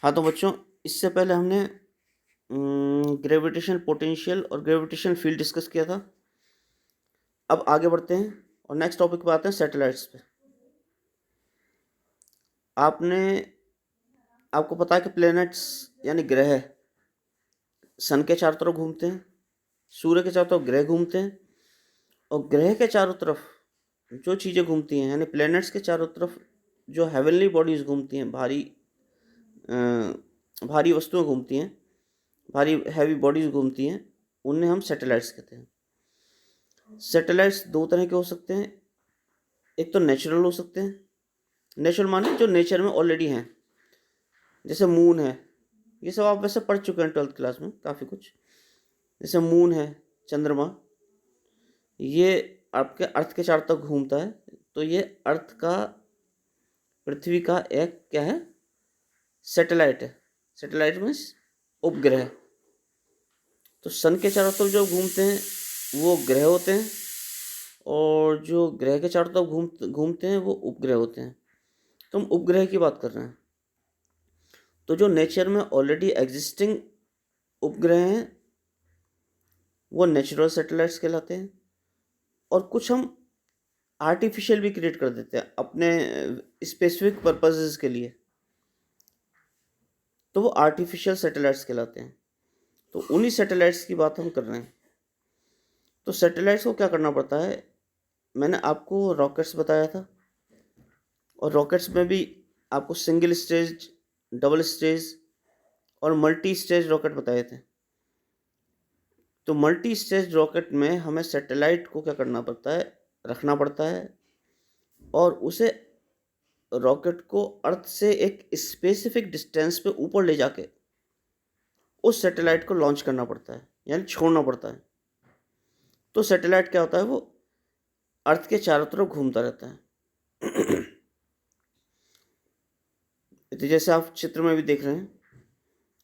हाँ तो बच्चों, इससे पहले हमने ग्रेविटेशनल पोटेंशियल और ग्रेविटेशनल फील्ड डिस्कस किया था। अब आगे बढ़ते हैं और नेक्स्ट टॉपिक पे आते हैं, सैटेलाइट्स पे। आपको पता है कि प्लैनेट्स यानी ग्रह सन के चारों तरफ घूमते हैं, सूर्य के चारों तरफ ग्रह घूमते हैं, और ग्रह के चारों तरफ जो चीज़ें घूमती हैं यानी प्लैनेट्स के चारों तरफ जो हेवनली बॉडीज़ घूमती हैं, भारी वस्तुएं घूमती हैं, भारी हैवी बॉडीज़ घूमती हैं, उन्हें हम सैटेलाइट्स कहते हैं। सैटेलाइट्स दो तरह के हो सकते हैं। एक तो नेचुरल हो सकते हैं, नेचुरल माने जो नेचर में ऑलरेडी हैं, जैसे मून है। ये सब आप वैसे पढ़ चुके हैं 12th क्लास में काफ़ी कुछ। जैसे मून है, चंद्रमा, ये आपके अर्थ के चारों तक घूमता है, तो ये अर्थ का, पृथ्वी का एक क्या है, सैटेलाइट है। सैटेलाइट मीन्स उपग्रह। तो सन के चारों तरफ जो घूमते हैं वो ग्रह होते हैं, और जो ग्रह के चारों तरफ घूमते हैं वो उपग्रह होते हैं। तो हम उपग्रह की बात कर रहे हैं। तो जो नेचर में ऑलरेडी एग्जिस्टिंग उपग्रह हैं वो नेचुरल सैटेलाइट्स कहलाते हैं, और कुछ हम आर्टिफिशियल भी क्रिएट कर देते हैं अपने स्पेसिफिक पर्पसेस के लिए, तो वो आर्टिफिशियल सैटेलाइट्स कहलाते हैं। तो उन्हीं सैटेलाइट्स की बात हम कर रहे हैं। तो सैटेलाइट्स को क्या करना पड़ता है, मैंने आपको रॉकेट्स बताया था, और रॉकेट्स में भी आपको सिंगल स्टेज, डबल स्टेज और मल्टी स्टेज रॉकेट बताए थे। तो मल्टी स्टेज रॉकेट में हमें सैटेलाइट को क्या करना पड़ता है, रखना पड़ता है, और उसे, रॉकेट को अर्थ से एक स्पेसिफिक डिस्टेंस पे ऊपर ले जाके उस सैटेलाइट को लॉन्च करना पड़ता है, यानी छोड़ना पड़ता है। तो सैटेलाइट क्या होता है, वो अर्थ के चारों तरफ घूमता रहता है। तो जैसे आप चित्र में भी देख रहे हैं,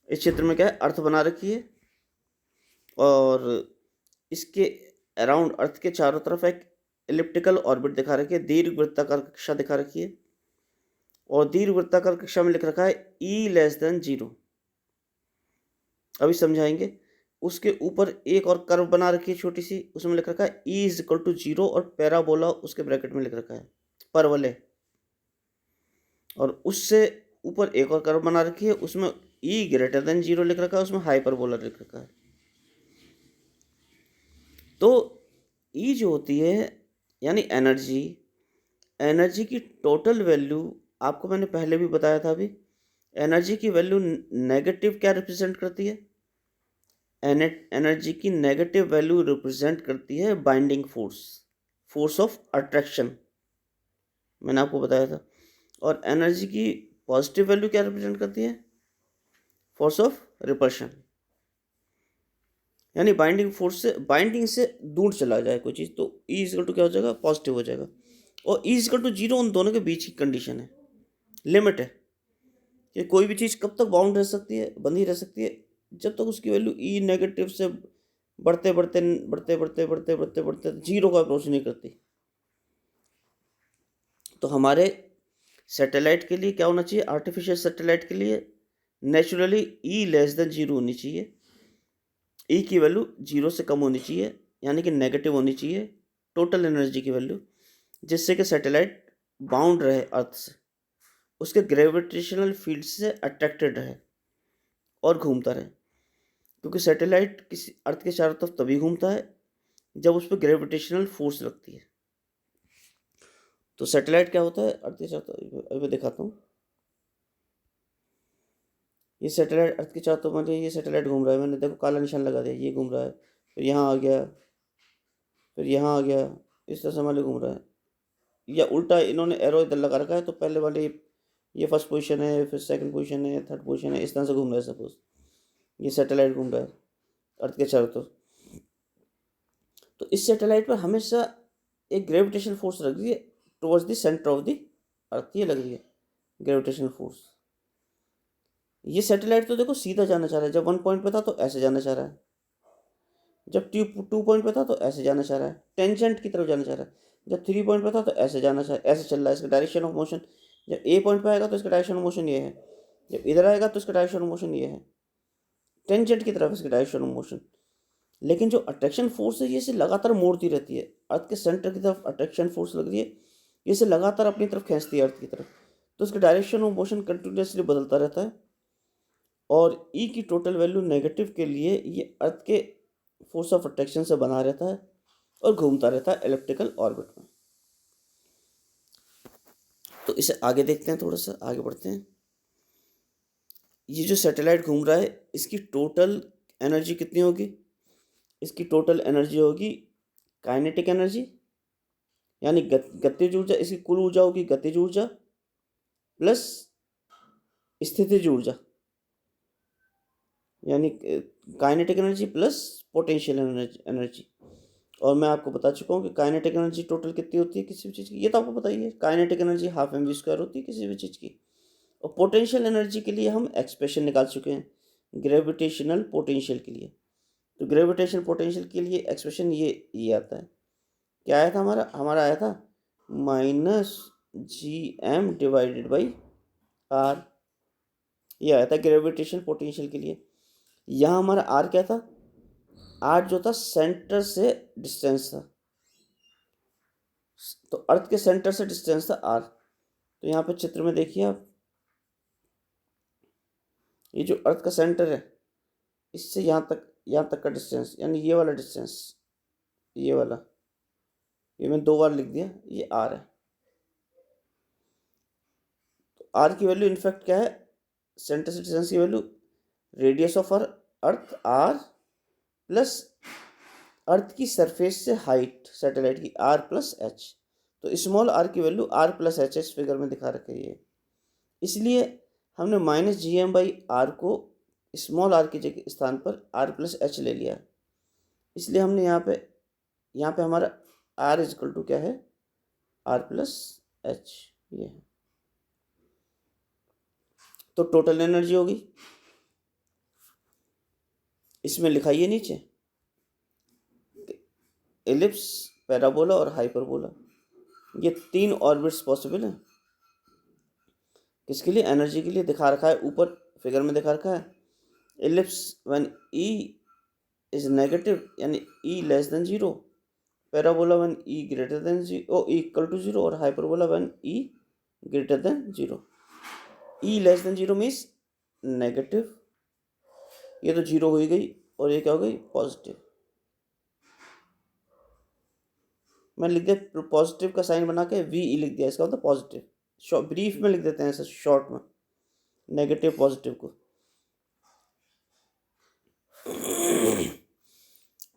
इस चित्र में क्या है, अर्थ बना रखी है, और इसके अराउंड अर्थ के चारों तरफ एक एलिप्टिकल ऑर्बिट दिखा रखी है, दीर्घवृत्ताकार कक्षा दिखा रखी है, और दीर्घवृत्ताकार कक्षा में लिख रखा है E<0। अभी समझाएंगे। उसके ऊपर एक और कर्व बना रखी है छोटी सी, उसमें लिख रखा है E=0, और पैराबोला उसके ब्रैकेट में लिख रखा है, परवलय। और उससे ऊपर एक और कर्व बना रखी है, उसमें E<0 लिख रखा है, उसमें हाइपरबोला लिख रखा है। तो E जो होती है यानी एनर्जी, एनर्जी की टोटल वैल्यू, आपको मैंने पहले भी बताया था। अभी एनर्जी की वैल्यू नेगेटिव क्या रिप्रेजेंट करती है, एनर्जी की नेगेटिव वैल्यू रिप्रेजेंट करती है binding force, force of attraction, मैंने आपको बताया था। और एनर्जी की पॉजिटिव वैल्यू क्या रिप्रेजेंट करती है, फोर्स ऑफ रिपल्शन, यानी बाइंडिंग फोर्स से, बाइंडिंग से दूर चला जाए कोई चीज़, तो E= क्या हो जाएगा, पॉजिटिव हो जाएगा। और E=0 उन दोनों के बीच की कंडीशन है, लिमिट है, कि कोई भी चीज़ कब तक बाउंड रह सकती है, बंधी रह सकती है, जब तक उसकी वैल्यू E नेगेटिव से बढ़ते बढ़ते बढ़ते बढ़ते बढ़ते बढ़ते बढ़ते जीरो का अप्रोच नहीं करती। तो हमारे सैटेलाइट के लिए क्या होना चाहिए, आर्टिफिशियल सैटेलाइट के लिए नेचुरली E<0 होनी चाहिए, E की वैल्यू 0 से कम होनी चाहिए, यानी कि नेगेटिव होनी चाहिए टोटल एनर्जी की वैल्यू, जिससे कि सैटेलाइट बाउंड रहे अर्थ से, उसके ग्रेविटेशनल फील्ड से अट्रैक्टेड रहे और घूमता रहे। क्योंकि सैटेलाइट किसी अर्थ के चारों तरफ तभी घूमता है जब उस पर ग्रेविटेशनल फोर्स लगती है। तो सैटेलाइट क्या होता है, अर्थ के चारों तरफ, अभी मैं दिखाता हूँ। ये सैटेलाइट अर्थ के चारों तरफ, मतलब ये सैटेलाइट घूम रहा है, मैंने देखो काला निशान लगा दिया, ये घूम रहा है, फिर यहाँ आ गया, फिर यहाँ आ गया, इस तरह से मान लो घूम रहा है, या उल्टा इन्होंने एरो इधर लगा रखा है, तो पहले वाले ये फर्स्ट पोजीशन है, फिर सेकंड पोजीशन है, थर्ड पोजीशन है, इस तरह से घूम रहा है। सपोज ये सैटेलाइट घूम रहा है अर्थ के चारों तरफ, तो इस सैटेलाइट पर हमेशा एक ग्रेविटेशन फोर्स लग रही है towards the centre of the earth, ये लग रही है ग्रेविटेशनल फोर्स। ये सैटेलाइट तो देखो सीधा जाना चाह रहा है, जब 1 पॉइंट पे था तो ऐसे जाना चाह रहा है, जब 2 पॉइंट पे था तो ऐसे जाना चाह रहा है, टेंजेंट की तरफ जाना चाह रहा है, जब 3 पॉइंट पे था तो ऐसे जाना चाह, ऐसे चल रहा है, इसका डायरेक्शन ऑफ मोशन, जब A पॉइंट पे आएगा तो इसका डायरेक्शन ऑफ मोशन ये है, जब इधर आएगा तो इसका डायरेक्शन ऑफ मोशन ये है, टेंजेंट की तरफ इसका डायरेक्शन ऑफ मोशन। लेकिन जो अट्रैक्शन फोर्स है ये इसे लगातार मोड़ती रहती है, अर्थ के सेंटर की तरफ अट्रैक्शन फोर्स लग रही है, ये इसे लगातार अपनी तरफ खींचती है अर्थ की तरफ। तो इसका डायरेक्शन ऑफ मोशन कंटिन्यूसली बदलता रहता है, और ई की टोटल वैल्यू नेगेटिव के लिए ये अर्थ के फोर्स ऑफ अट्रैक्शन से बना रहता है और घूमता रहता है एलिप्टिकल ऑर्बिट में। तो इसे आगे देखते हैं, थोड़ा सा आगे बढ़ते हैं। ये जो सैटेलाइट घूम रहा है इसकी टोटल एनर्जी कितनी होगी? इसकी टोटल एनर्जी होगी काइनेटिक एनर्जी, यानी गतिज ऊर्जा। इसकी कुल ऊर्जा होगी गतिज ऊर्जा प्लस स्थितिज ऊर्जा, यानी kinetic energy plus potential energy. और मैं आपको बता चुका हूँ कि काइनेटिक एनर्जी टोटल कितनी होती है किसी भी चीज़ की, ये तो आपको पता ही है। काइनेटिक एनर्जी हाफ mv² होती है किसी भी चीज़ की। और पोटेंशियल एनर्जी के लिए हम एक्सप्रेशन निकाल चुके हैं, ग्रेविटेशनल पोटेंशियल के लिए। तो ग्रेविटेशनल पोटेंशियल के लिए एक्सप्रेशन ये आता है, क्या आया था हमारा आया था -gm डिवाइडेड बाई आर, ये आया था ग्रेविटेशनल पोटेंशियल के लिए। यहाँ हमारा आर क्या था? आर जो था सेंटर से डिस्टेंस था, तो अर्थ के सेंटर से डिस्टेंस था आर। तो यहाँ पे चित्र में देखिए आप, ये जो अर्थ का सेंटर है इससे यहाँ तक का डिस्टेंस, यानी ये वाला डिस्टेंस, ये वाला, ये मैं 2 बार लिख दिया, ये आर है। तो आर की वैल्यू इनफैक्ट क्या है? सेंटर से डिस्टेंस की value radius of earth R plus earth की सरफेस से हाइट सैटेलाइट की आर प्लस एच। तो स्मॉल आर की वैल्यू आर प्लस एच इस फिगर में दिखा रखी है, इसलिए हमने -gm/r को स्मॉल आर के जगह स्थान पर आर प्लस एच ले लिया है। इसलिए हमने यहाँ पे हमारा आर इजकल टू क्या है? आर प्लस एच, ये है। तो टोटल एनर्जी होगी, इसमें लिखाइए नीचे, एलिप्स, पैराबोला और हाइपरबोला, ये 3 ऑर्बिट्स पॉसिबल हैं। किसके लिए? एनर्जी के लिए। दिखा रखा है ऊपर फिगर में, दिखा रखा है ellipse when E is negative, यानी E less than 0, parabola when E greater than 0 equal to 0, और hyperbola when E greater than 0। E less than 0 means negative, ये तो 0 हो ही गई, और ये क्या हो गई? पॉजिटिव। मैं लिख दिया पॉजिटिव का साइन बना के वी ई लिख दिया, इसका मतलब पॉजिटिव। ब्रीफ में लिख देते हैं ऐसे शॉर्ट में, नेगेटिव पॉजिटिव को।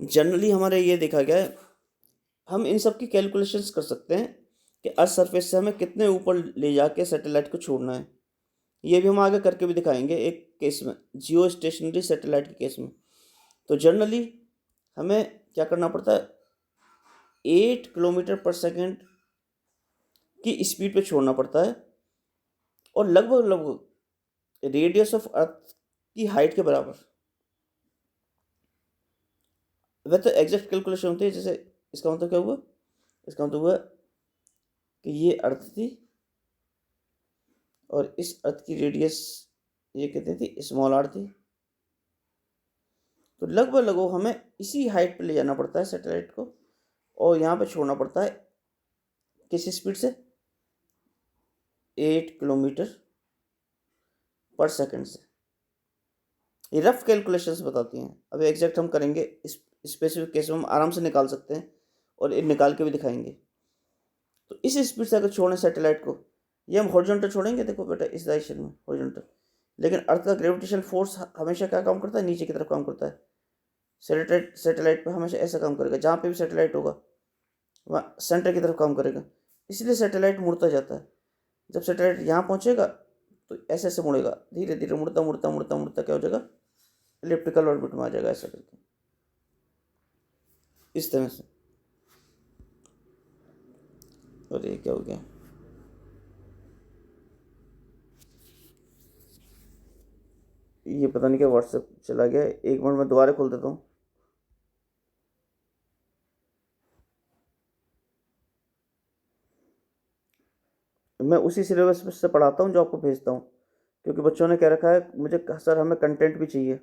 जनरली हमारे ये देखा गया है, हम इन सब की कैलकुलेशंस कर सकते हैं कि अर्थ सरफेस से हमें कितने ऊपर ले जाके सैटेलाइट को छोड़ना है। ये भी हम आगे करके भी दिखाएंगे एक केस में, जियो स्टेशनरी सैटेलाइट के केस में। तो जनरली हमें क्या करना पड़ता है? 8 किलोमीटर पर सेकेंड की स्पीड पे छोड़ना पड़ता है, और लगभग रेडियस ऑफ अर्थ की हाइट के बराबर। वह तो एग्जैक्ट कैलकुलेशन होती है, जैसे इसका मतलब क्या हुआ? इसका मतलब हुआ कि ये अर्थ थी और इस अर्थ की रेडियस ये कितनी थी? स्मॉल आर थी। तो लगभग हमें इसी हाइट पे ले जाना पड़ता है सैटेलाइट को, और यहाँ पे छोड़ना पड़ता है किस स्पीड से? 8 किलोमीटर पर सेकंड से। ये रफ कैलकुलेशंस बताती हैं। अब एग्जैक्ट हम करेंगे, इस स्पेसिफिक केस में हम आराम से निकाल सकते हैं, और ये निकाल के भी दिखाएंगे। तो इस स्पीड से अगर छोड़ें सैटेलाइट को, ये हम हॉरिजॉन्टल छोड़ेंगे, देखो बेटा इस डायरेक्शन में हॉरिजॉन्टल, लेकिन अर्थ का ग्रेविटेशनल फोर्स हमेशा क्या काम करता है? नीचे की तरफ काम करता है। सैटेलाइट पे हमेशा ऐसा काम करेगा, जहाँ पे भी सैटेलाइट होगा वहाँ सेंटर की तरफ काम करेगा, इसलिए सैटेलाइट मुड़ता जाता है। जब सैटेलाइट यहाँ पहुँचेगा तो ऐसे ऐसे मुड़ेगा, धीरे धीरे मुड़ता मुड़ता मुड़ता मुड़ता क्या हो जाएगा? इलिप्टिकल ऑर्बिट में आ जाएगा, ऐसा करके, इस तरह से। और ये क्या हो गया? ये पता नहीं क्या व्हाट्सएप चला गया, 1 मिनट में दोबारा खोल देता हूँ। मैं उसी सिलेबस से पढ़ाता हूँ जो आपको भेजता हूँ, क्योंकि बच्चों ने कह रखा है मुझे सर हमें कंटेंट भी चाहिए,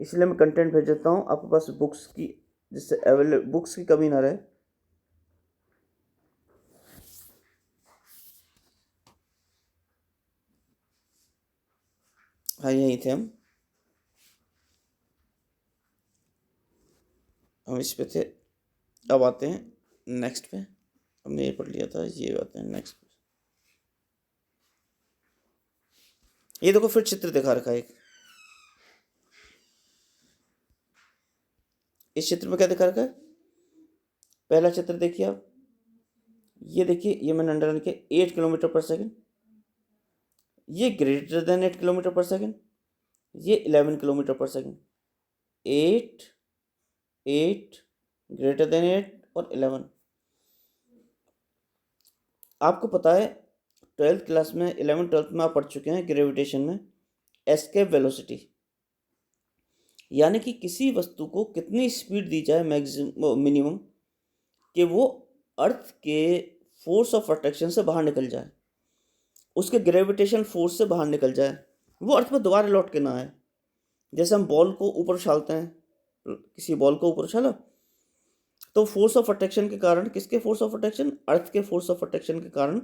इसलिए मैं कंटेंट भेज देता हूँ आपके पास बुक्स की, जिससे अवेलेबल बुक्स की कमी ना रहे। हाँ यहीं थे हम इस पे थे। अब आते हैं नेक्स्ट पे, हमने ये पढ़ लिया था, ये आते हैं नेक्स्ट पे। ये देखो फिर चित्र दिखा रखा है एक, इस चित्र में क्या दिखा रखा है, पहला चित्र देखिए आप, ये देखिए, ये मैंने अंडरलाइन किया 8 किलोमीटर पर सेकेंड, ये ग्रेटर देन 8 किलोमीटर पर सेकेंड, ये 11 किलोमीटर पर सेकेंड, 8 8 ग्रेटर देन 8 और 11। आपको पता है 12th क्लास में 11th-12th में आप पढ़ चुके हैं ग्रेविटेशन में एस्केप वेलोसिटी, यानी कि किसी वस्तु को कितनी स्पीड दी जाए मैक्सिमम मिनिमम कि वो अर्थ के फोर्स ऑफ अट्रैक्शन से बाहर निकल जाए, उसके ग्रेविटेशन फोर्स से बाहर निकल जाए, वो अर्थ में दोबारा लौट के ना आए। जैसे हम बॉल को ऊपर उछालते हैं, किसी बॉल को ऊपर उछाला तो फोर्स ऑफ अट्रैक्शन के कारण, किसके फोर्स ऑफ अट्रैक्शन, अर्थ के फोर्स ऑफ अट्रैक्शन के कारण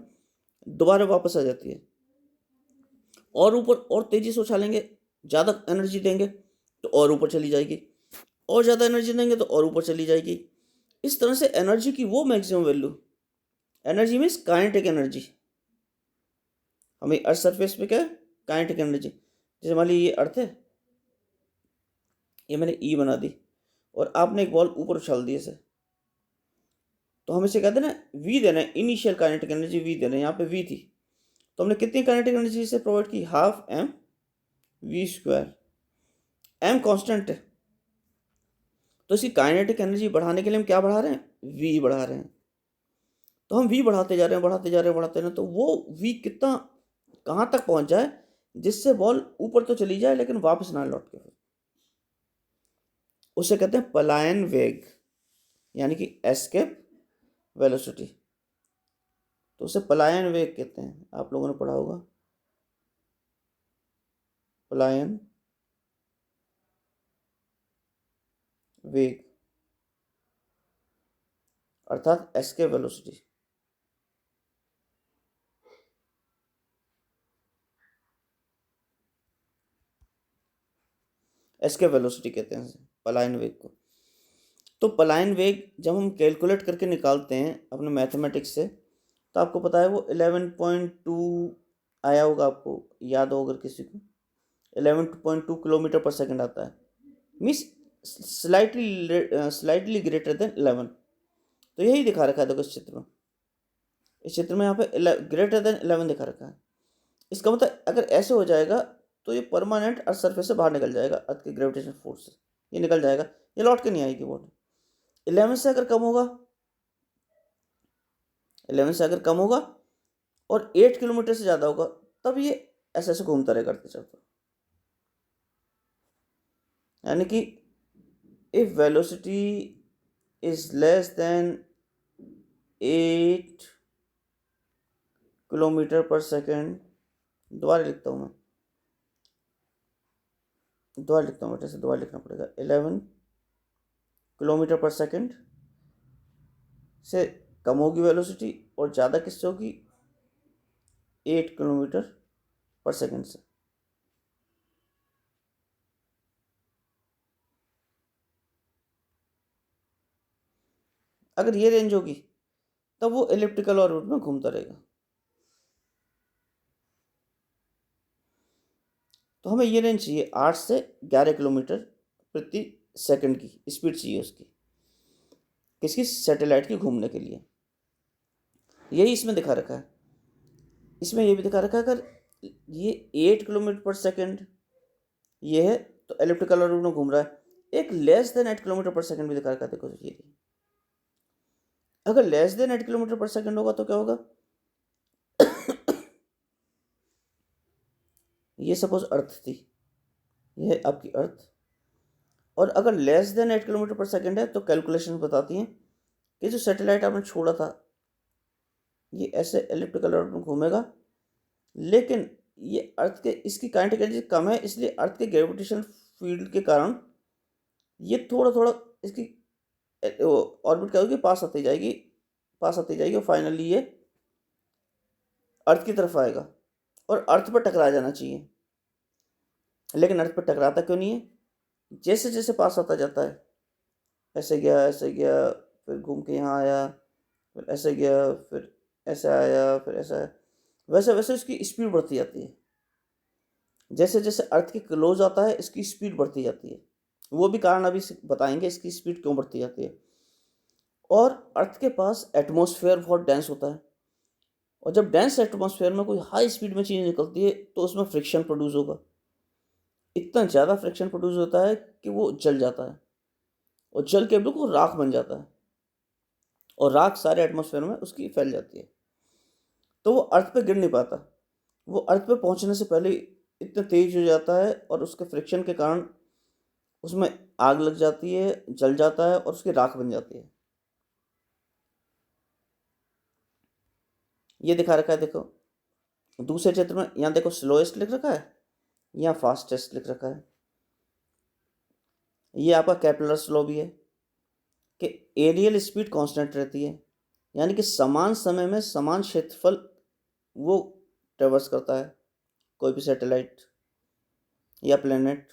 दोबारा वापस आ जाती है। और ऊपर और तेजी से उछालेंगे, ज़्यादा एनर्जी देंगे तो और ऊपर चली जाएगी, और ज़्यादा एनर्जी देंगे तो और ऊपर चली जाएगी। इस तरह से एनर्जी की वो maximum value, energy means kinetic energy, हमें अर्थ सरफेस पे क्या है, काइनेटिक एनर्जी। जैसे मान लीजिए ये अर्थ है, ये मैंने ई बना दी और आपने एक बॉल ऊपर उछाल दी इसे, तो हम इसे कहते हैं ना वी देना है, इनिशियल काइनेटिक एनर्जी वी देना है, यहाँ पे वी थी तो हमने कितनी काइनेटिक एनर्जी से प्रोवाइड की, half M V square. M constant है तो इसकी काइनेटिक एनर्जी बढ़ाने के लिए हम क्या बढ़ा रहे हैं, वी बढ़ा रहे हैं। तो हम वी बढ़ाते जा रहे हैं, बढ़ाते जा रहे हैं, बढ़ाते जा रहे हैं, तो वो वी कितना कहाँ तक पहुंच जाए जिससे बॉल ऊपर तो चली जाए लेकिन वापस ना लौट के, उसे कहते हैं पलायन वेग, यानी कि एस्केप वेलोसिटी। तो उसे पलायन वेग कहते हैं, आप लोगों ने पढ़ा होगा पलायन वेग अर्थात एस्केप वेलोसिटी। एस्केप वेलोसिटी कहते हैं पलायन वेग को। तो पलायन वेग जब हम कैलकुलेट करके निकालते हैं अपने मैथमेटिक्स से, तो आपको पता है वो 11.2 आया होगा, आपको याद होगा किसी को, 11.2 किलोमीटर पर सेकंड आता है, मीन्स स्लाइटली ग्रेटर देन 11। तो यही दिखा रखा है देखो इस चित्र में, इस चित्र में यहाँ पे ग्रेटर देन 11 दिखा रखा है। इसका मतलब अगर ऐसे हो जाएगा तो ये परमानेंट अर्थ सरफेस से बाहर निकल जाएगा, अर्थ के ग्रेविटेशन फोर्स से ये निकल जाएगा, ये लौट के नहीं आएगी बॉडी। 11 से अगर कम होगा, 11 से अगर कम होगा और 8 किलोमीटर से ज़्यादा होगा, तब ये ऐसे ऐसे घूमता रहेगा करते चलता, यानी कि if velocity is less than 8 kilometre पर सेकेंड, दोबारा लिखता हूँ मैं, दोबारा लिखता हूँ, बेटा से दोबारा लिखना पड़ेगा, 11 किलोमीटर पर सेकेंड से कम होगी वेलोसिटी और ज़्यादा किससे होगी, 8 किलोमीटर पर सेकेंड से। अगर ये रेंज होगी तब वो एलिप्टिकल ऑर्बिट में घूमता रहेगा। तो हमें ये रेंज चाहिए 8 से 11 किलोमीटर प्रति सेकंड की स्पीड चाहिए उसकी, किसकी, सैटेलाइट की घूमने के लिए। यही इसमें दिखा रखा है, इसमें ये भी दिखा रखा है अगर ये 8 किलोमीटर पर सेकंड ये है तो एलिप्टिकल ऑर्बिट में घूम रहा है, एक लेस देन 8 किलोमीटर पर सेकंड भी दिखा रखा है, देखो ये अगर लेस देन 8 किलोमीटर पर सेकंड होगा तो क्या होगा, ये सपोज अर्थ थी, ये है आपकी अर्थ, और अगर लेस देन 8 किलोमीटर पर सेकंड है तो कैलकुलेशन बताती हैं कि जो सैटेलाइट आपने छोड़ा था ये ऐसे एलिप्टिकल ऑर्बिट में घूमेगा, लेकिन ये अर्थ के इसकी काइनेटिक एनर्जी कम है, इसलिए अर्थ के ग्रेविटेशन फील्ड के कारण ये थोड़ा थोड़ा इसकी ऑर्बिट क्या होगी, पास आती जाएगी और फाइनली ये अर्थ की तरफ आएगा और अर्थ पर टकरा जाना चाहिए। लेकिन अर्थ पर टकराता क्यों नहीं है? जैसे जैसे पास आता जाता है, ऐसे गया, फिर घूम के यहाँ आया, फिर ऐसे गया, फिर ऐसे आया, फिर ऐसा आया, वैसे वैसे उसकी स्पीड बढ़ती जाती है। जैसे जैसे अर्थ के क्लोज आता है इसकी स्पीड बढ़ती जाती है। वो भी कारण अभी बताएंगे इसकी स्पीड क्यों बढ़ती जाती है। और अर्थ के पास एटमॉस्फेयर बहुत डेंस होता है, और जब डेंस एटमॉस्फेयर में कोई हाई स्पीड में चीज़ निकलती है तो उसमें फ्रिक्शन प्रोड्यूस होगा। इतना ज़्यादा फ्रिक्शन प्रोड्यूस होता है कि वो जल जाता है, और जल के बिल्कुल राख बन जाता है, और राख सारे एटमॉस्फेयर में उसकी फैल जाती है। तो वो अर्थ पे गिर नहीं पाता, वो अर्थ पे पहुंचने से पहले इतना तेज हो जाता है, और उसके फ्रिक्शन के कारण उसमें आग लग जाती है, जल जाता है और उसकी राख बन जाती है। ये दिखा रखा है, देखो दूसरे चित्र में। यहाँ देखो स्लोएस्ट लिख रखा है, यहाँ फास्टेस्ट लिख रखा है। ये आपका केपलर्स लॉ भी है कि एरियल स्पीड कांस्टेंट रहती है, यानी कि समान समय में समान क्षेत्रफल वो ट्रेवर्स करता है कोई भी सैटेलाइट या प्लेनेट।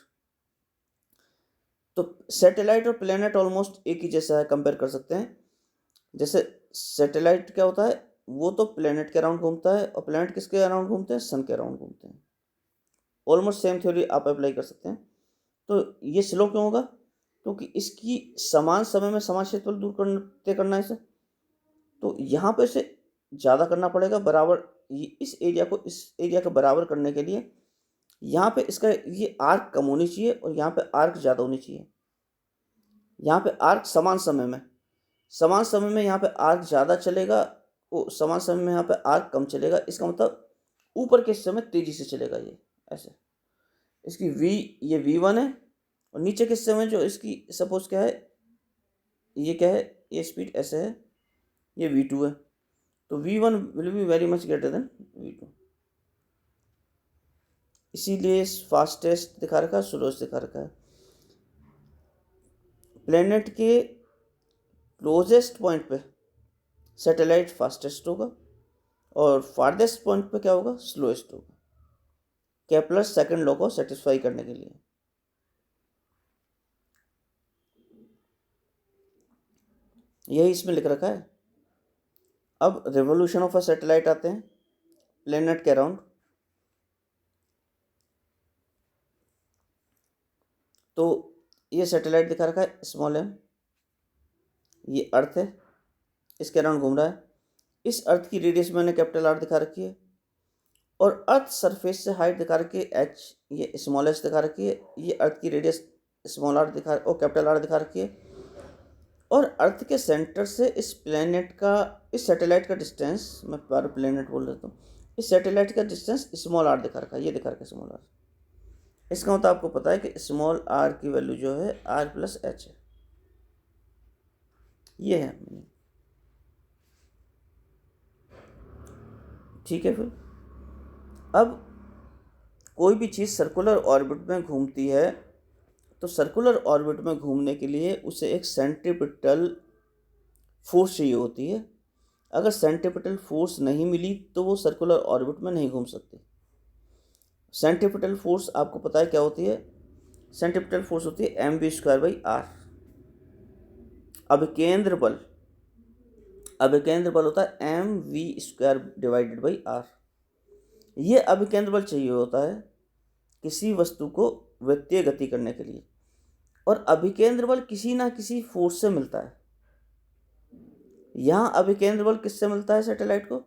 तो सैटेलाइट और प्लेनेट ऑलमोस्ट एक ही जैसा है, कंपेयर कर सकते हैं। जैसे सैटेलाइट क्या होता है, वो तो प्लेनेट के अराउंड घूमता है, और प्लेनेट किसके अराउंड घूमते हैं, सन के अराउंड घूमते हैं। ऑलमोस्ट सेम थ्योरी आप अप्लाई कर सकते हैं। तो ये स्लो क्यों होगा, क्योंकि इसकी समान समय में समान क्षेत्रफल दूर तय करना है इसे। तो यहाँ पे इसे ज़्यादा करना पड़ेगा, बराबर इस एरिया को बराबर करने के लिए यहाँ पे इसका ये आर्क कम होनी चाहिए और यहाँ पे आर्क ज़्यादा होनी चाहिए। यहाँ पे आर्क समान समय में यहाँ पे आर्क ज़्यादा चलेगा, वो समान समय में यहाँ पे आर्क कम चलेगा। इसका मतलब ऊपर के हिस्से में तेज़ी से चलेगा ये ऐसे। इसकी ये V1 है, और नीचे के हिस्से में जो इसकी सपोज क्या है, ये क्या है, ये स्पीड ऐसे है, ये V2 है। तो V1 will be very much greater then V2, इसीलिए फास्टेस्ट दिखा रखा है, स्लोएस्ट दिखा रखा है। प्लेनेट के क्लोजेस्ट पॉइंट पे सैटेलाइट फास्टेस्ट होगा, और फारदेस्ट पॉइंट पे क्या होगा, स्लोएस्ट होगा। केपलर सेकंड लॉ को सेटिस्फाई करने के लिए। यही इसमें लिख रखा है। अब रिवोल्यूशन ऑफ अ सैटेलाइट आते हैं प्लेनेट के अराउंड। तो ये सैटेलाइट दिखा रखा है स्मॉल m, ये अर्थ है, इसके अराउंड घूम रहा है। इस अर्थ की रेडियस मैंने कैपिटल R दिखा रखी है, और अर्थ सरफेस से हाइट दिखा रखी है h, ये स्मॉल h दिखा रखी है। ये अर्थ की रेडियस स्मॉल r दिखा और कैपिटल R दिखा रखी है। और अर्थ के सेंटर से इस सैटेलाइट का डिस्टेंस, मैं बार प्लेनेट बोल रहा हूँ, इस सैटेलाइट का डिस्टेंस स्मॉल r दिखा रखा है, ये दिखा रखा है स्मॉल r। इसका मतलब आपको पता है कि स्मॉल r की वैल्यू जो है r+h है, ये है। ठीक है। फिर अब कोई भी चीज़ सर्कुलर ऑर्बिट में घूमती है, तो सर्कुलर ऑर्बिट में घूमने के लिए उसे एक सेंट्रीपिटल फोर्स चाहिए होती है। अगर सेंट्रीपिटल फोर्स नहीं मिली तो वो सर्कुलर ऑर्बिट में नहीं घूम सकती। सेंट्रीपिटल फोर्स आपको पता है क्या होती है, सेंट्रीपिटल फोर्स होती है mv²/r। अभिकेंद्र बल होता है mv²/r। ये अभिकेंद्र बल चाहिए होता है किसी वस्तु को वृत्तीय गति करने के लिए, और अभिकेंद्र बल किसी ना किसी फोर्स से मिलता है। यहाँ अभिकेंद्र बल किससे मिलता है सैटेलाइट को,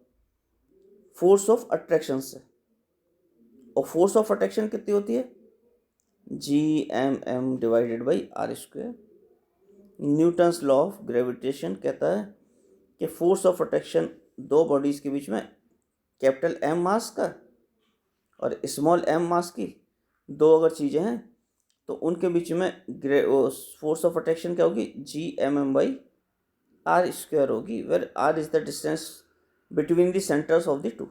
फोर्स ऑफ अट्रैक्शन से। और फोर्स ऑफ अट्रैक्शन कितनी होती है, Gmm/r²। Newton's law of gravitation कहता है कि फोर्स ऑफ अट्रैक्शन दो बॉडीज के बीच में, कैपिटल M मास का और स्मॉल m मास की दो अगर चीज़ें हैं, तो उनके बीच में फोर्स ऑफ अट्रैक्शन क्या होगी, Gmm/r² होगी, where r is the distance between the centres of the two.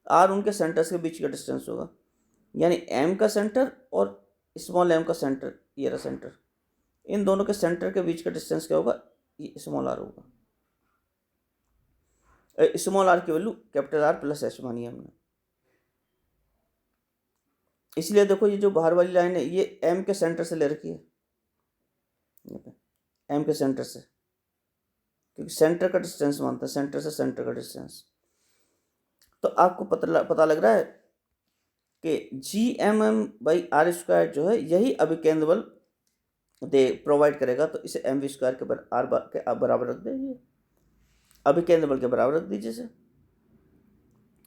R उनके सेंटर्स के बीच का डिस्टेंस होगा, यानी एम का सेंटर और स्मॉल एम का सेंटर, ये रहा सेंटर, इन दोनों के सेंटर के बीच का डिस्टेंस क्या होगा, ये स्मॉल आर होगा। स्मॉल आर की value capital R plus H मानी हमने। इसलिए देखो ये जो बाहर वाली लाइन है ये एम के सेंटर से ले रखी है, एम के सेंटर से, क्योंकि सेंटर का डिस्टेंस मानता है, सेंटर से सेंटर का डिस्टेंस। तो आपको पता लग रहा है कि G M M by R square जो है यही अभिकेंद्र बल दे प्रोवाइड करेगा। तो इसे एम वी स्क्वायर के बराबर रख दीजिए, अभिकेंद्र बल के बराबर रख दीजिए इसे।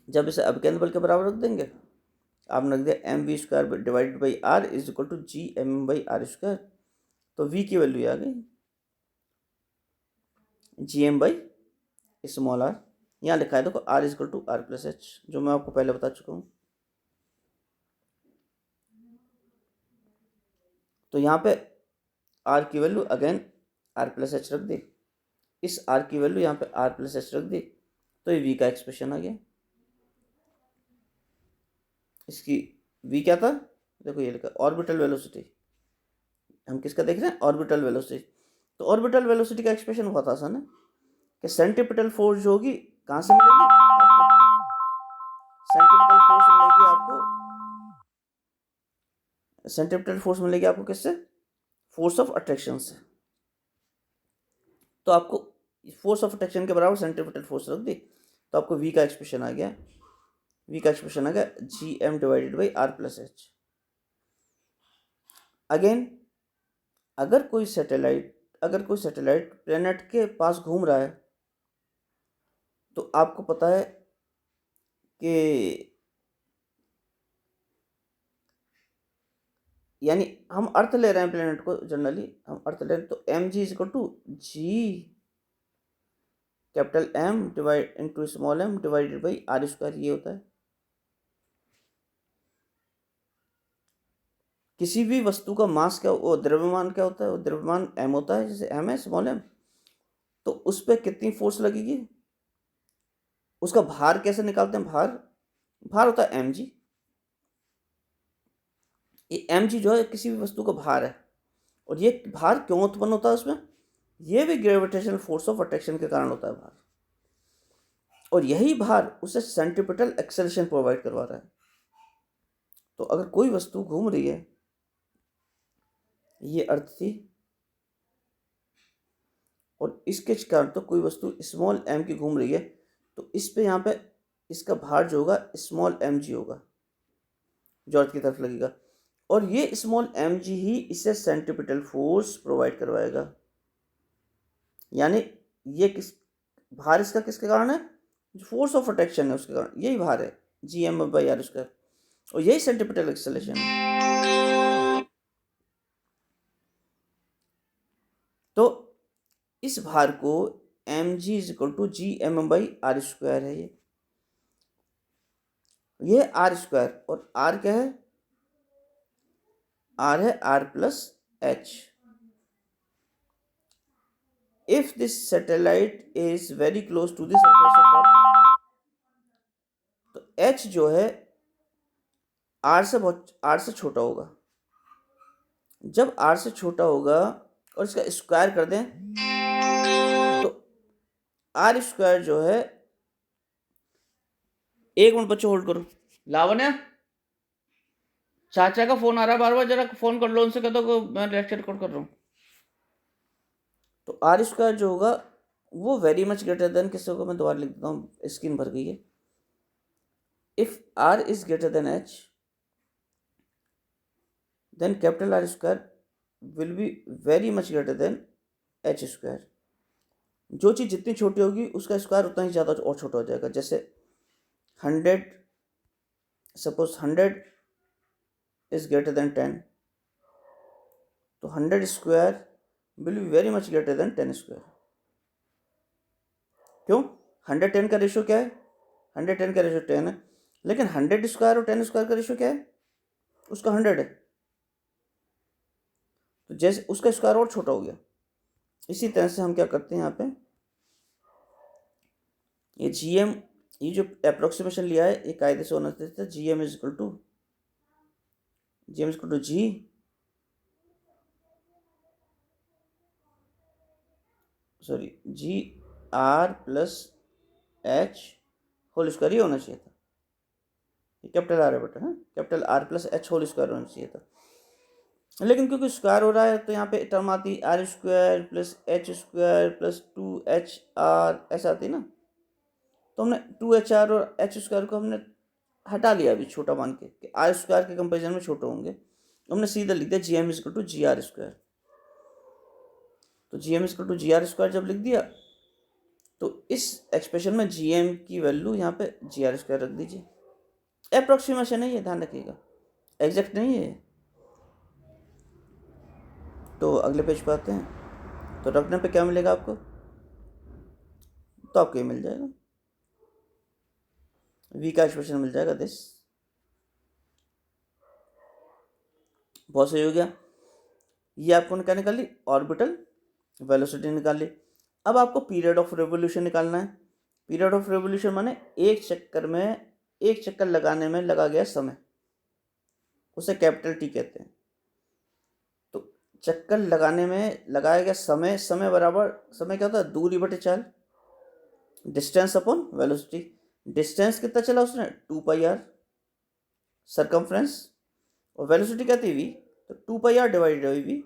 जब इसे अभिकेंद्र बल के बराबर रख देंगे, आपने रख दिया M V square divided by R is equal to G M by R square. तो वी की वैल्यू आ गई G M by small R. यहाँ लिखा है देखो R is equal to R plus H, जो मैं आपको पहले बता चुका हूँ। तो यहाँ पे आर की value again R plus H रख दी, इस आर की वैल्यू यहाँ पे आर प्लस एच रख दी, तो ये वी का एक्सप्रेशन आ गया। इसकी वी क्या था, देखो ये लिखा ऑर्बिटल वेलोसिटी। हम किसका देख रहे हैं, ऑर्बिटल वेलोसिटी। तो ऑर्बिटल वेलोसिटी का एक्सप्रेशन बहुत आसान है कि सेंट्रीपिटल फोर्स जो होगी कहाँ से मिलेगी आपको, सेंट्रीपिटल फोर्स मिलेगी आपको, सेंट्रीपिटल फोर्स मिलेगी आपको किससे, फोर्स ऑफ अट्रैक्शन से। तो आपको फोर्स ऑफ अट्रैक्शन के बराबर सेंट्रीपिटल फोर्स रख दी, तो आपको वी का एक्सप्रेशन आ गया, वी का एक्सप्रेशन आ गया G M divided by R plus H. Again अगर कोई सैटेलाइट प्लेनेट के पास घूम रहा है, तो आपको पता है कि यानी हम अर्थ ले रहे हैं प्लेनेट को, जनरली हम अर्थ ले रहे हैं, तो M G is equal to G capital M divide into small M divided by R square, ये होता है। किसी भी वस्तु का मास क्या, वो द्रव्यमान क्या होता है, वो द्रव्यमान एम होता है, जैसे एम है स्मॉल एम, तो उस पर कितनी फोर्स लगेगी, उसका भार कैसे निकालते हैं, भार होता है एम जी। ये एम जी जो है किसी भी वस्तु का भार है, और ये भार क्यों उत्पन्न होता है उसमें, ये भी ग्रेविटेशनल फोर्स ऑफ अट्रैक्शन के कारण होता है भार, और यही भार उसे सेंट्रीपिटल एक्सेलरेशन प्रोवाइड करवा रहा है। तो अगर कोई वस्तु घूम रही है, ये अर्थ थी, और इसके कारण तो कोई वस्तु स्मॉल एम की घूम रही है, तो इस पे यहाँ पे इसका भार जो होगा स्मॉल एम जी होगा, जो अर्थ की तरफ लगेगा, और ये स्मॉल एम जी ही इसे सेंट्रीपिटल फोर्स प्रोवाइड करवाएगा। यानी ये किस भार इसका किसके कारण है, जो फोर्स ऑफ अट्रैक्शन है उसके कारण, यही भार है G M by R square, और यही सेंट्रीपिटल एक्सेलरेशन है। तो इस भार को M G is equal to G M by R square है, ये आर स्क्वायर, और आर क्या है, आर है R plus H. If this satellite is very close to the surface of earth, तो एच जो है आर से छोटा होगा। जब आर से छोटा होगा और इसका स्क्वायर कर दें, तो आर स्क्वायर जो है, एक मिनट बच्चों होल्ड करो, लावण्य चाचा का फोन आ रहा है बार बार, जरा फोन कर लो उनसे, कह दो मैं लेक्चर रिकॉर्ड कर रहा हूँ। तो आर स्क्वायर जो होगा वो वेरी मच ग्रेटर देन किससे होगा, मैं दोबारा लिख देता हूँ, स्क्रीन भर गई है। If R is greater than H, then capital R square will be very much greater than H square. जो चीज़ जितनी छोटी होगी उसका स्क्वायर उतना ही ज़्यादा और छोटा हो जाएगा। जैसे 100, सपोज 100 इज ग्रेटर देन 10, तो 100 square will be very much greater then 10 square. क्यों, 110 का रेशो क्या है, 110 का रेशो 10 है, लेकिन 100 स्क्वायर और 10 स्क्वायर का रेशो क्या है, उसका 100 है, तो जैसे उसका स्क्वायर और छोटा हो गया। इसी तरह से हम क्या करते हैं यहाँ पे, ये जी एम ये जो अप्रोक्सीमेशन लिया है ये कायदे से होना चाहिए था G M is equal to G sorry G R plus H whole square ही होना चाहिए था। ये कैपिटल आर है बेटा, है capital R plus H whole square होना चाहिए था, लेकिन क्योंकि स्क्वायर हो रहा है तो यहाँ पे टर्म आती R square plus H square plus 2HR ऐसा आती ना, तो हमने 2HR और एच स्क्वायर को हमने हटा लिया अभी छोटा मान के कि आर स्क्वायर के कंपेरिजन में छोटे होंगे, तो हमने सीधा लिख दिया G M is equal to G R square. तो G M is equal to G R square जब लिख दिया तो इस एक्सप्रेशन में जी एम की वैल्यू यहाँ पे जी आर स्क्वायर रख दीजिए। अप्रोक्सीमेशन है ये, ध्यान रखिएगा, एग्जैक्ट नहीं है। तो अगले पेज पे आते हैं, तो रखने पे क्या मिलेगा आपको, तो आपको ये मिल जाएगा v का एक्सप्रेशन मिल जाएगा दिस। बहुत सही हो गया। ये आपको क्या निकाल ली, ऑर्बिटल वेलोसिटी निकाल ली। अब आपको पीरियड ऑफ रिवोल्यूशन निकालना है। पीरियड ऑफ रिवोल्यूशन माने एक चक्कर लगाने में लगा गया समय, उसे कैपिटल टी कहते हैं। तो चक्कर लगाने में लगाया गया समय, समय बराबर समय क्या होता है, दूरी बटे चाल, डिस्टेंस अपॉन वेलोसिटी। डिस्टेंस कितना चला उसने, 2πr सरकमफ्रेंस, और वेलोसिटी क्या थी v, तो 2πr divided by v।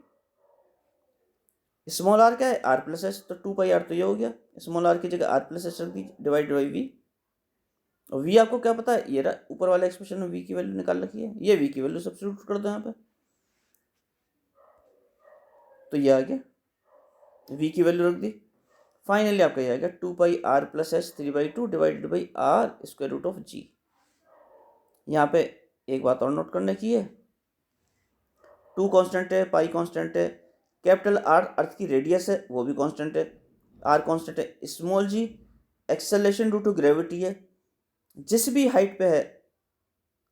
Small R क्या है, आर प्लस एच, तो 2πr तो ये हो गया, स्मॉल आर की जगह आर प्लस एच रख दी डिवाइडेड बाई v। और v आपको क्या पता है, ये रहा ऊपर वाले एक्सप्रेशन में v की वैल्यू निकाल रखी है, ये v की वैल्यू सब्स्टिट्यूट कर दो यहाँ पे, तो ये आ गया, v की वैल्यू रख दी। फाइनली आपका ये आ गया 2πr plus H 3/2 divided by R square root of G. यहाँ पे एक बात और नोट करने की है, 2 कांस्टेंट है, पाई कांस्टेंट है, कैपिटल आर अर्थ की रेडियस है वो भी कांस्टेंट है, आर कांस्टेंट है, small G acceleration due to gravity है, जिस भी हाइट पे है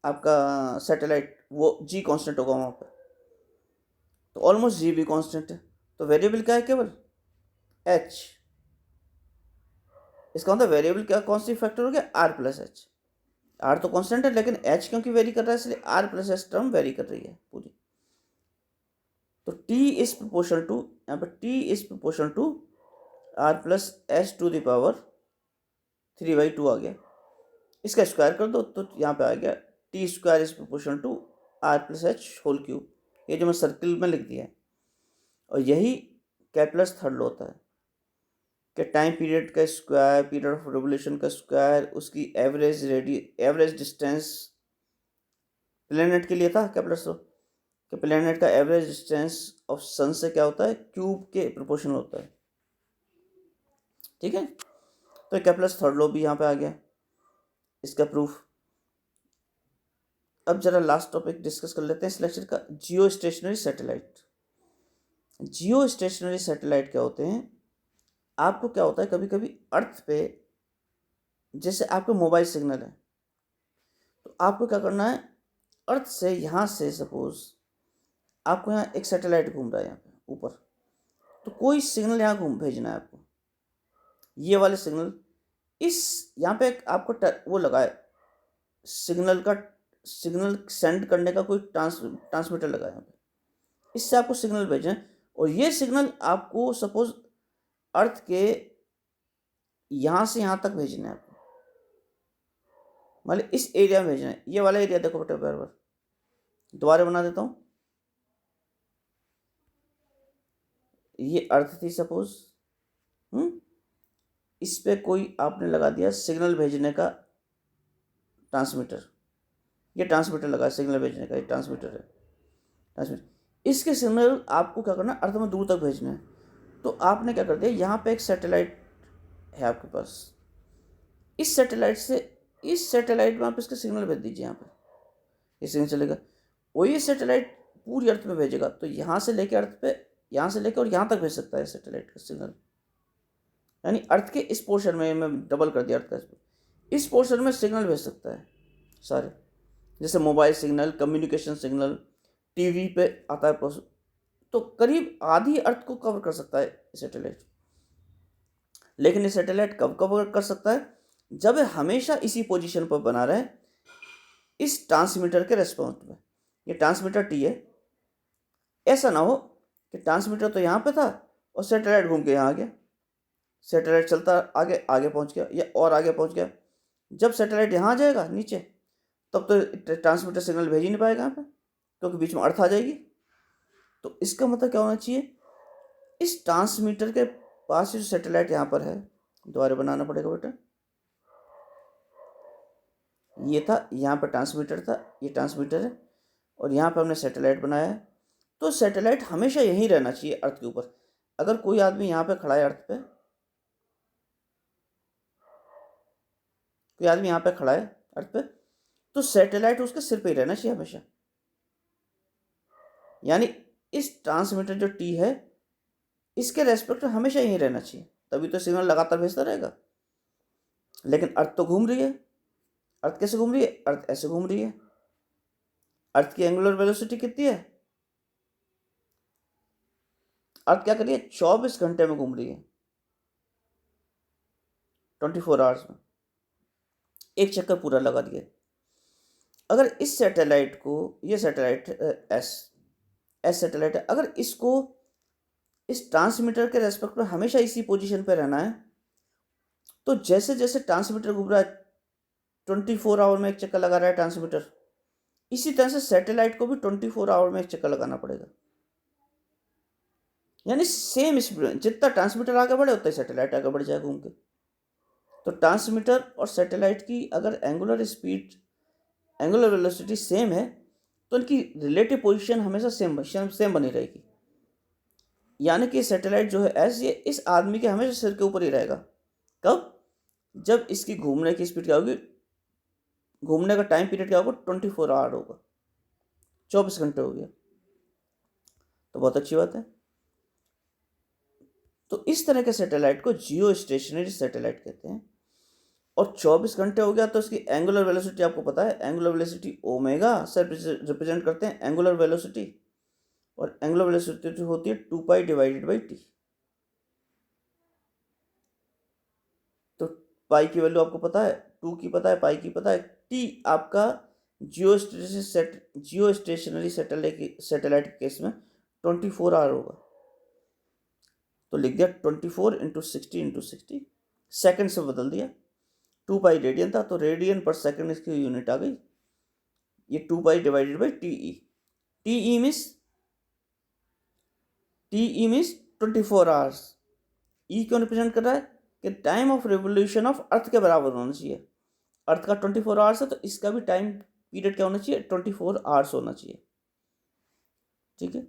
आपका सैटेलाइट वो जी कांस्टेंट होगा वहाँ पर, तो ऑलमोस्ट जी भी कांस्टेंट है। तो वेरिएबल क्या है, केवल एच, इसका मतलब वेरिएबल क्या कौन सी फैक्टर हो गया, आर प्लस एच। आर तो कांस्टेंट है लेकिन एच क्योंकि वेरी कर रहा है इसलिए R plus H term vary कर रही है पूरी। तो t इज प्रोपोर्शनल टू, यहाँ पर t is proportional to R plus H to the power 3/2 आ गया। इसका स्क्वायर कर दो तो यहाँ पे आ गया T square is proportional to R plus H whole cube, ये जो मैं सर्किल में लिख दिया है। और यही कैपलर्स थर्ड लॉ होता है कि टाइम पीरियड का स्क्वायर, पीरियड ऑफ रिवोल्यूशन का स्क्वायर, उसकी एवरेज डिस्टेंस प्लेनेट के लिए था कैपलर्स लॉ कि प्लेनेट का एवरेज डिस्टेंस ऑफ सन से क्या होता है, क्यूब के प्रोपोर्शनल होता है। ठीक है, तो कैपलर्स थर्ड लॉ भी यहाँ पे आ गया, इसका प्रूफ। अब जरा लास्ट टॉपिक डिस्कस कर लेते हैं इस लेक्चर का, जियो स्टेशनरी सैटेलाइट। जियो स्टेशनरी सैटेलाइट क्या होते हैं, आपको क्या होता है कभी कभी अर्थ पे, जैसे आपको मोबाइल सिग्नल है तो आपको क्या करना है, अर्थ से यहाँ से सपोज आपको यहाँ एक सैटेलाइट घूम रहा है यहाँ पे ऊपर, तो कोई सिग्नल यहाँ भेजना है आपको, ये वाले सिग्नल इस यहाँ पे आपको वो लगा है सिग्नल सेंड करने का कोई ट्रांसमीटर लगा है यहाँ पे, इससे आपको सिग्नल भेजना है। और ये सिग्नल आपको सपोज अर्थ के यहाँ से यहाँ तक भेजना है आपको, मतलब इस एरिया में भेजना है। ये वाला एरिया देखो बेटा बराबर, दोबारा बना देता हूँ, ये अर्थ थी सपोज, इस पे कोई आपने लगा दिया सिग्नल भेजने का ट्रांसमीटर, ये ट्रांसमीटर लगा सिग्नल भेजने का, ये ट्रांसमीटर है ट्रांसमीटर। इसके सिग्नल आपको क्या करना है, अर्थ में दूर तक भेजना है। तो आपने क्या कर दिया, यहाँ पे एक सैटेलाइट है आपके पास, इस सैटेलाइट में आप इसका सिग्नल भेज दीजिए, यहाँ पे ये सिग्नल चलेगा, वही सैटेलाइट पूरी अर्थ में भेजेगा। तो यहाँ से लेके अर्थ पे, यहाँ से लेके और यहाँ तक भेज सकता है सैटेलाइट का सिग्नल, यानी अर्थ के इस पोर्शन में, मैं डबल कर दिया अर्थ का, इस पोर्शन में सिग्नल भेज सकता है सारे, जैसे mobile signal, communication signal, TV पे आता है, तो करीब आधी अर्थ को कवर कर सकता है सैटेलाइट। लेकिन ये सैटेलाइट कब कवर कर सकता है, जब हमेशा इसी पोजीशन पर बना रहे इस ट्रांसमीटर के रेस्पॉन्स में। ये ट्रांसमीटर टी है, ऐसा ना हो कि ट्रांसमीटर तो यहाँ पे था और सैटेलाइट घूम के यहाँ आ गया, सैटेलाइट चलता आगे आगे पहुँच गया या और आगे पहुँच गया। जब सैटेलाइट यहाँ आ जाएगा नीचे, तब तो ट्रांसमीटर सिग्नल भेज ही नहीं पाएगा यहाँ पे, क्योंकि बीच में अर्थ आ जाएगी। तो इसका मतलब क्या होना चाहिए, इस ट्रांसमीटर के पास जो सैटेलाइट यहाँ पर है, दोबारा बनाना पड़ेगा बेटा, ये था, यहाँ पर ट्रांसमीटर था, ये ट्रांसमीटर है और यहाँ पर हमने सैटेलाइट बनाया है। तो सैटेलाइट हमेशा यहीं रहना चाहिए अर्थ के ऊपर। अगर कोई आदमी यहाँ पे खड़ा है अर्थ पे, कोई आदमी यहाँ पे खड़ा है अर्थ पे, तो सैटेलाइट उसके सिर पे ही रहना चाहिए हमेशा। यानी इस ट्रांसमीटर जो टी है इसके रेस्पेक्ट में हमेशा यहीं रहना चाहिए, तभी तो सिग्नल लगातार भेजता रहेगा। लेकिन अर्थ तो घूम रही है। अर्थ कैसे घूम रही है, अर्थ ऐसे घूम रही है। अर्थ की एंगुलर वेलोसिटी कितनी है, अर्थ क्या कर रही है, 24 घंटे में घूम रही है, 24 आवर्स में, एक चक्कर पूरा लगा दिया। अगर इस सैटेलाइट को, ये सैटेलाइट एस सैटेलाइट है, अगर इसको इस ट्रांसमीटर के रेस्पेक्ट में हमेशा इसी पोजीशन पे रहना है, तो जैसे जैसे ट्रांसमीटर घूम रहा है 24 आवर में एक चक्कर लगा रहा है ट्रांसमीटर, इसी तरह से सैटेलाइट को भी 24 आवर में एक चक्कर लगाना पड़ेगा। यानी सेम स्पीड में जितना ट्रांसमीटर आगे बढ़े उतना ही सैटेलाइट आगे बढ़ जाए घूम के। तो ट्रांसमीटर और सैटेलाइट की अगर angular speed, angular velocity same है, तो इनकी रिलेटिव पोजीशन हमेशा सेम बनी रहेगी। यानी कि सैटेलाइट जो है एस, ये इस आदमी के हमेशा सिर के ऊपर ही रहेगा। कब, जब इसकी घूमने की स्पीड क्या होगी, घूमने का टाइम पीरियड क्या होगा, 24 आवर होगा, 24 घंटे हो गया। तो बहुत अच्छी बात है। तो इस तरह के सैटेलाइट को जियो स्टेशनरी सैटेलाइट कहते हैं। और 24 घंटे हो गया तो इसकी एंगुलर वेलोसिटी आपको पता है, एंगुलर वेलोसिटी ओमेगा से रिप्रेजेंट करते हैं एंगुलर वेलोसिटी, और एंगुलर वेलोसिटी होती है 2 पाई डिवाइडेड बाई टी। तो पाई की वैल्यू आपको पता है, 2 की पता है, पाई की पता है, टी आपका जियो स्टेशनरी सैटेलाइट के केस में 24 आवर होगा। तो लिख दिया 24 इंटू 60 सेकेंड से बदल दिया। 2 पाई रेडियन था तो रेडियन पर सेकेंड इसकी यूनिट आ गई। ये 2 pi divided by T E. T E means 24 hours. E क्यों रिप्रेजेंट कर रहा है कि time of revolution of earth के बराबर होना चाहिए। अर्थ का 24 आवर्स है तो इसका भी टाइम पीरियड क्या होना चाहिए, 24 आवर्स होना चाहिए। ठीक है,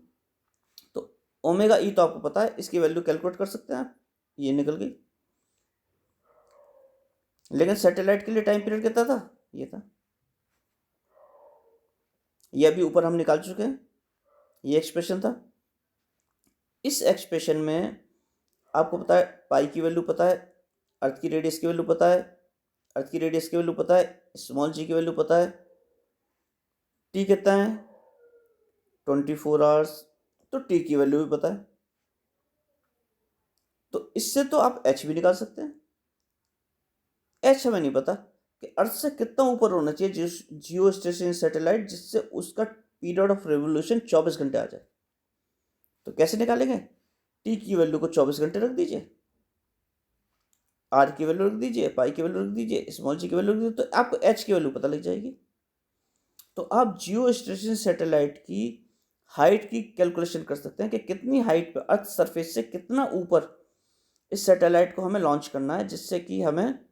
तो ओमेगा ई तो आपको पता है, इसकी वैल्यू कैलकुलेट कर सकते हैं आप, ये निकल गई। लेकिन सैटेलाइट के लिए टाइम पीरियड कितना था, ये था, ये अभी ऊपर हम निकाल चुके हैं, ये एक्सप्रेशन था। इस एक्सप्रेशन में आपको पता है पाई की वैल्यू पता है, अर्थ की रेडियस की वैल्यू पता है, अर्थ की रेडियस की वैल्यू पता है, स्मॉल जी की वैल्यू पता है, टी कितना है 24 आवर्स, तो टी की वैल्यू भी पता है। तो इससे तो आप एच भी निकाल सकते हैं। एच हमें नहीं पता कि अर्थ से कितना ऊपर होना चाहिए जियो स्टेशन सैटेलाइट जिससे उसका पीरियड ऑफ रेवोल्यूशन 24 घंटे आ जाए। तो कैसे निकालेंगे, टी की वैल्यू को 24 घंटे रख दीजिए, आर की वैल्यू रख दीजिए, पाई की वैल्यू रख दीजिए, स्मॉल जी की वैल्यू रख दीजिए, तो आपको एच की वैल्यू पता लग जाएगी। तो आप जियो स्टेशन सैटेलाइट की हाइट की कैलकुलेशन कर सकते हैं कि कितनी हाइट पे, अर्थ सरफेस से कितना ऊपर इस सैटेलाइट को हमें लॉन्च करना है जिससे कि हमें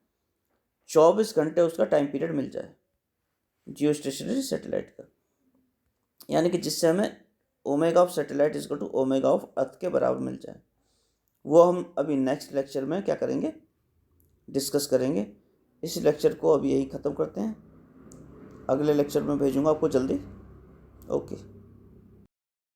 24 घंटे उसका टाइम पीरियड मिल जाए जियो स्टेशनरी सैटेलाइट का। यानी कि जिससे हमें omega of satellite is equal to omega of earth के बराबर मिल जाए। वो हम अभी नेक्स्ट लेक्चर में क्या करेंगे, डिस्कस करेंगे। इस लेक्चर को अभी यही ख़त्म करते हैं, अगले लेक्चर में भेजूँगा आपको जल्दी। ओके।